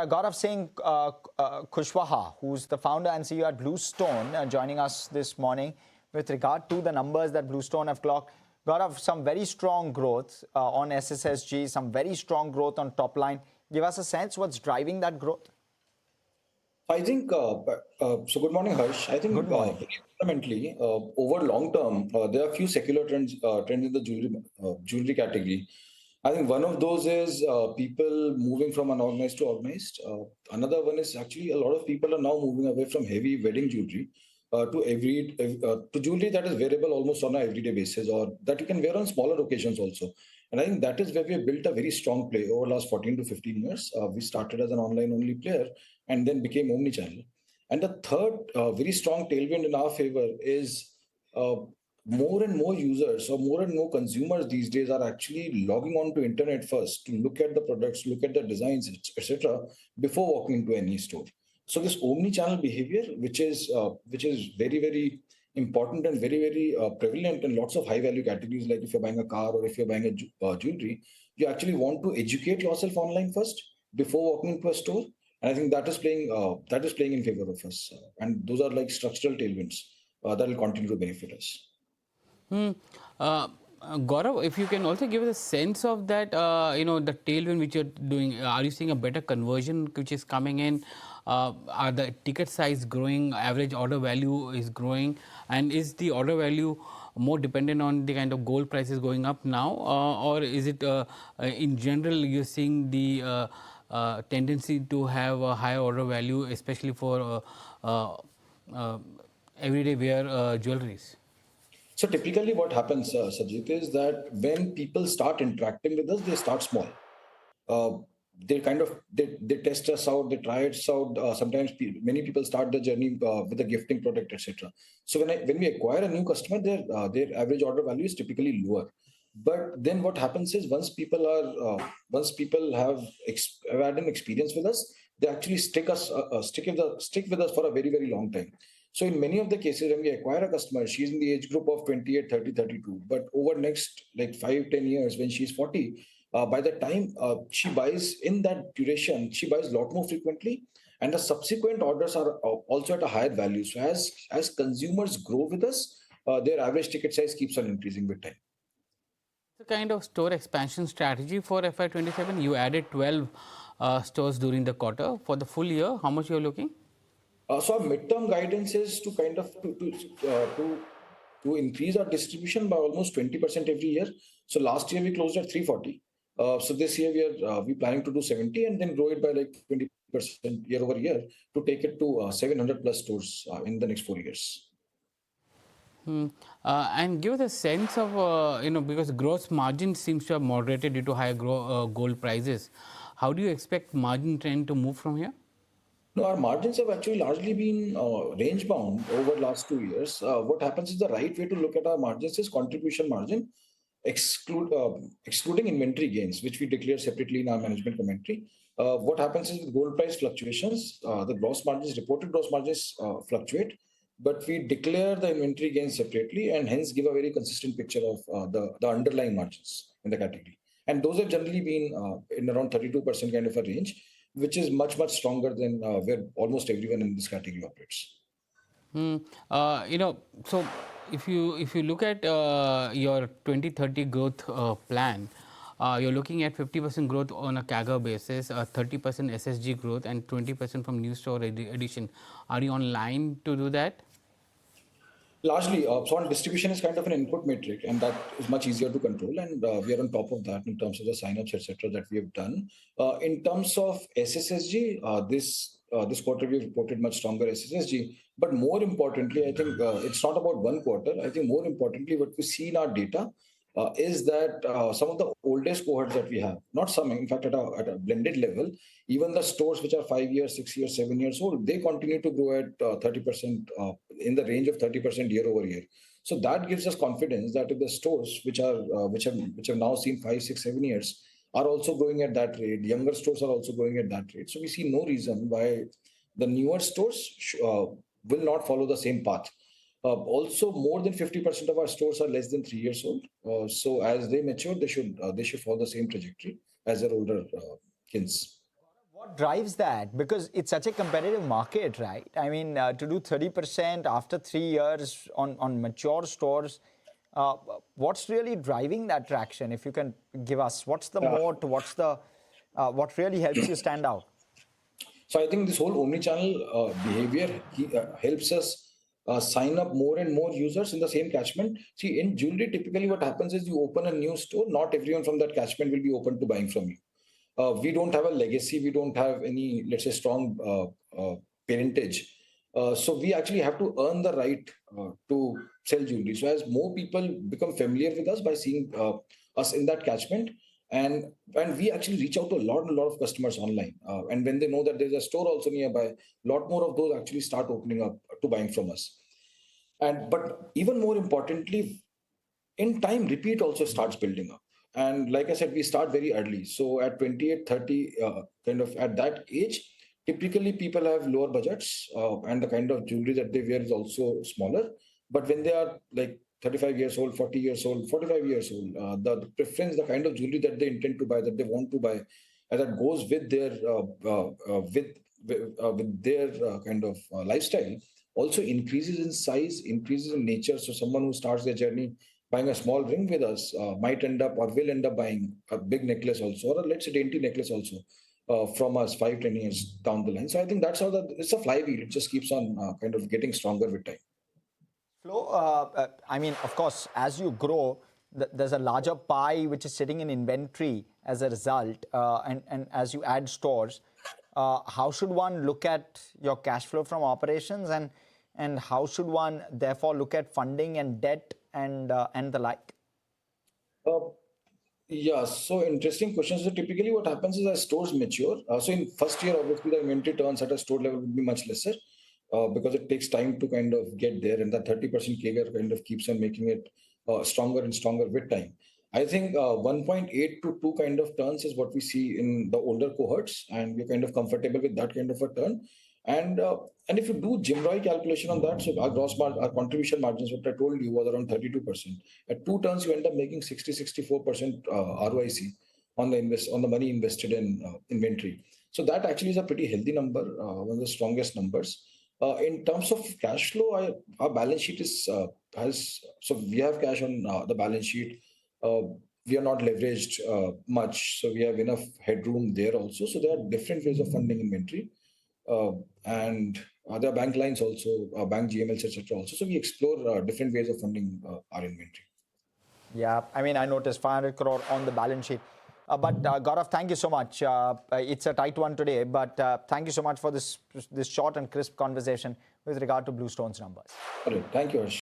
Gaurav Singh Kushwaha, who's the founder and CEO at Bluestone, joining us this morning with regard to the numbers that Bluestone have clocked. Gaurav, some very strong growth on SSSG, some very strong growth on top line. Give us a sense what's driving that growth. I think, so good morning, Harsh. I think Good morning. fundamentally, over long term, there are a few secular trends in the jewelry category. I think one of those is people moving from unorganized to organized. Another one is actually a lot of people are now moving away from heavy wedding jewelry to jewelry that is wearable almost on an everyday basis, or that you can wear on smaller occasions also. And I think that is where we have built a very strong play over the last 14 to 15 years. We started as an online only player and then became omni-channel. And the third very strong tailwind in our favor is uh, more and more users or more and more consumers these days are actually logging on to internet first to look at the products, look at the designs, etc., before walking into any store. So this omni-channel behavior, which is very very important and very very prevalent in lots of high value categories, like if you're buying a car or if you're buying a jewelry, you actually want to educate yourself online first before walking into a store. And I think that is playing in favor of us, and those are like structural tailwinds that will continue to benefit us. Hmm. Gaurav, if you can also give us a sense of that, the tailwind which you're doing, are you seeing a better conversion which is coming in? Are the ticket size growing, average order value is growing, and is the order value more dependent on the kind of gold prices going up now, or is it in general you're seeing the tendency to have a higher order value, especially for uh, everyday wear jewelries? So typically, what happens, Sajid, is that when people start interacting with us, they start small. Uh, they test us out, they try us out. Sometimes many people start the journey with a gifting product, etc. So when we acquire a new customer, their average order value is typically lower. But then what happens is once people have had an experience with us, they actually stick with us for a very very long time. So in many of the cases, when we acquire a customer, she's in the age group of 28, 30, 32. But over next like 5, 10 years, when she's 40, by the time she buys in that duration, she buys a lot more frequently, and the subsequent orders are also at a higher value. So as consumers grow with us, their average ticket size keeps on increasing with time. The kind of store expansion strategy for FY27, you added 12 stores during the quarter. For the full year, how much you're looking? So our midterm guidance is to kind of to increase our distribution by almost 20% every year. So last year we closed at 340. So this year we planning to do 70 and then grow it by like 20% year over year to take it to 700 plus stores in the next 4 years. Hmm. And give us a sense of, because gross margin seems to have moderated due to higher gold prices. How do you expect margin trend to move from here? No, our margins have actually largely been range bound over the last 2 years. What happens is the right way to look at our margins is contribution margin, excluding inventory gains, which we declare separately in our management commentary. What happens is with gold price fluctuations, the reported gross margins fluctuate, but we declare the inventory gains separately and hence give a very consistent picture of the underlying margins in the category. And those have generally been in around 32% kind of a range, which is much, much stronger than where almost everyone in this category operates. Hmm. So if you look at your 2030 growth plan, you're looking at 50% growth on a CAGR basis, 30% SSG growth, and 20% from new store addition. Are you on line to do that? Largely, so on distribution is kind of an input metric, and that is much easier to control. And we are on top of that in terms of the signups, etc., that we have done. In terms of SSSG, this quarter we have reported much stronger SSSG. But more importantly, I think it's not about one quarter. I think more importantly, what we see in our data is that some of the oldest cohorts that we have, not some, in fact, at a blended level, even the stores which are 5 years, 6 years, 7 years old, they continue to grow at 30%, in the range of 30% year over year. So that gives us confidence that if the stores which have now seen 5, 6, 7 years are also growing at that rate, younger stores are also growing at that rate. So we see no reason why the newer stores will not follow the same path. Also, more than 50% of our stores are less than 3 years old. So as they mature, they should follow the same trajectory as their older kids. What drives that? Because it's such a competitive market, right? I mean, to do 30% after 3 years on mature stores, uh, what's really driving that traction? If you can give us, what's the Uh, moat? What really helps you stand out? So I think this whole omni-channel behavior helps us sign up more and more users in the same catchment. See, in jewelry, typically what happens is you open a new store. Not everyone from that catchment will be open to buying from you. We don't have a legacy. We don't have any, let's say, strong parentage. So we actually have to earn the right to sell jewelry. So as more people become familiar with us by seeing us in that catchment, and we actually reach out to a lot of customers online. And when they know that there's a store also nearby, a lot more of those actually start opening up to buying from us. And but even more importantly, in time repeat also starts building up, and like I said, we start very early. So at 28, 30, kind of at that age, typically people have lower budgets, and the kind of jewelry that they wear is also smaller. But when they are like 35 years old, 40 years old, 45 years old, the preference, the kind of jewelry that they intend to buy, that they want to buy, and that goes with their with their kind of lifestyle, also increases in size, increases in nature. So someone who starts their journey buying a small ring with us might end up or will end up buying a big necklace also, or let's say dainty necklace also, from us 5, 10 years down the line. So I think that's how it's a flywheel. It just keeps on kind of getting stronger with time. Flo, I mean, of course, as you grow, there's a larger pie which is sitting in inventory as a result. And as you add stores, how should one look at your cash flow from operations, and how should one therefore look at funding and debt and the like? Uh, yeah, so interesting question. So typically what happens is as stores mature, so in first year, obviously the inventory turns at a store level would be much lesser, because it takes time to kind of get there, and that 30% CAGR kind of keeps on making it stronger and stronger with time. I think 1.8 to 2 kind of turns is what we see in the older cohorts, and we're kind of comfortable with that kind of a turn. And if you do GMROI calculation on that, so our our contribution margins, what I told you, was around 32%. At 2 turns, you end up making 64% ROIC on the money invested in inventory. So that actually is a pretty healthy number, one of the strongest numbers. In terms of cash flow, our balance sheet is has so we have cash on the balance sheet. Uh, we are not leveraged much, so we have enough headroom there also. So there are different ways of funding inventory, uh, and there are bank lines also, bank GMLs, etc. Also, so we explore different ways of funding our inventory. Yeah, I mean, I noticed 500 crore on the balance sheet. But Gaurav, thank you so much. It's a tight one today, but thank you so much for this short and crisp conversation with regard to Bluestone's numbers. All right, thank you, Harsh.